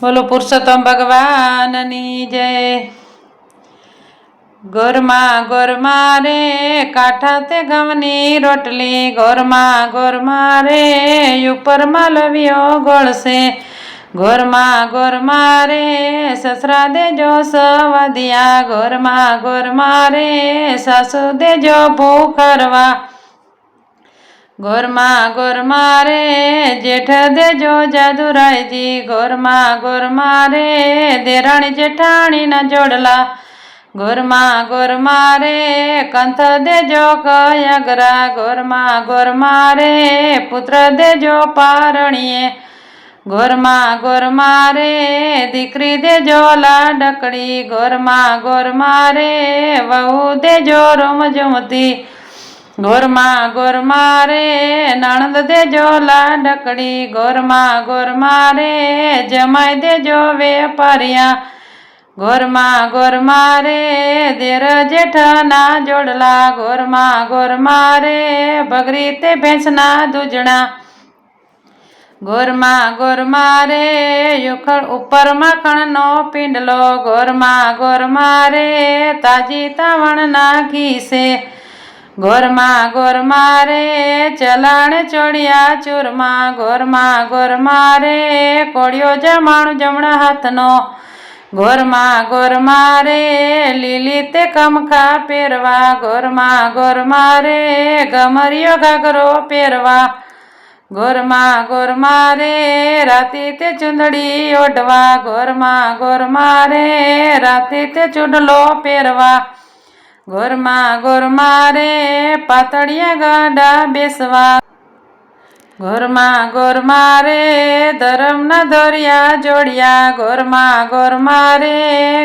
બોલો પુરુષોત્તમ ભગવાનની જય। ગોરમાં ગોરમાં રે કાંઠા તે ઘઉંની રોટલી, ગોરમાં ગોરમાં રે ઉપરમાં લવિયો ગળશે। ગોરમાં ગોરમાં રે સસરા દેજો સવદિયા, ગોરમાં ગોરમાં રે સાસુ દેજો ભૂખરવા। ગોરમાં ગોરમાં રે જેઠ દેજો જાદુરાયજી, ગોરમાં ગોરમાં રે દેરાણી જેઠાણીના જોડલા। ગોરમાં ગોરમાં રે કંથ દેજો કયાગરા, ગોરમાં ગોરમાં રે પુત્ર દેજો પારણીએ। ગોરમાં ગોરમાં રે દીકરી દેજો લાડકડી, ગોરમાં ગોરમાં રે વહુ દેજો રોમજમતી। ગોરમાં ગોરમાં રે નણંદ દેજો લાડકડી, ગોરમાં ગોરમાં રે જમાઈ દેજો વેપારિયા। ગોરમાં ગોરમાં રે દેર જેઠના જોડલા, ગોરમાં ગોરમાં રે બગરી તે ભેંસના દૂજણા। ગોરમાં ગોરમાં રે ઉપર માખણનો પિંડલો, ગોરમાં ગોરમાં રે તાજી તાવણના ઘીસે। ગોરમાં ગોરમાં રે ચલાણે ચોડિયા ચૂરમાં, ગોરમાં ગોરમાં રે કોળિયો જમાણું જમણા હાથનો। ગોરમાં ગોરમાં રે લીલી તે કમખા પહેરવા, ગોરમાં ગોરમાં રે ગમરિયો ઘાઘરો પહેરવા। ગોરમાં ગોરમાં રે રાતી તે ચૂંદડી ઓઢવા, ગોરમાં ગોરમાં રે રાતી તે ચૂડલો પહેરવા। ગોરમાં ગોરમાં રે પાતળિયા ગાડા બેસવા। ગોરમાં ગોરમાં રે ધરમના ધોરિયા જોડિયા, ગોરમાં ગોરમાં રે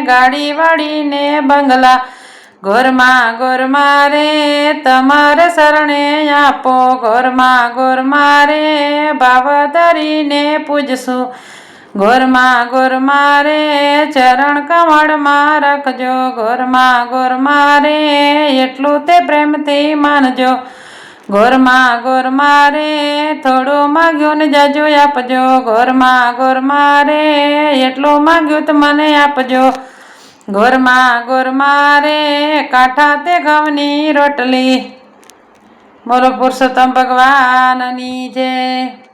ગાડી વાળીને બંગલા। ગોરમાં ગોરમાં રે તમારે શરણે આપો, ગોરમાં ગોરમાં રે ભાવ ધરીને પૂજશું। ગોરમાં ગોરમાં રે ચરણ કમળમાં રાખજો, ગોરમાં ગોરમાં રે એટલું તે પ્રેમથી માનજો। ગોરમાં ગોરમાં રે થોડું માગ્યું ને જાજુ આપજો, ગોરમાં ગોરમાં રે એટલું માગ્યું તો મને આપજો। ગોરમાં ગોરમાં રે કાંઠા તે ઘઉંની રોટલી। બોલો પુરુષોત્તમ ભગવાનની જય।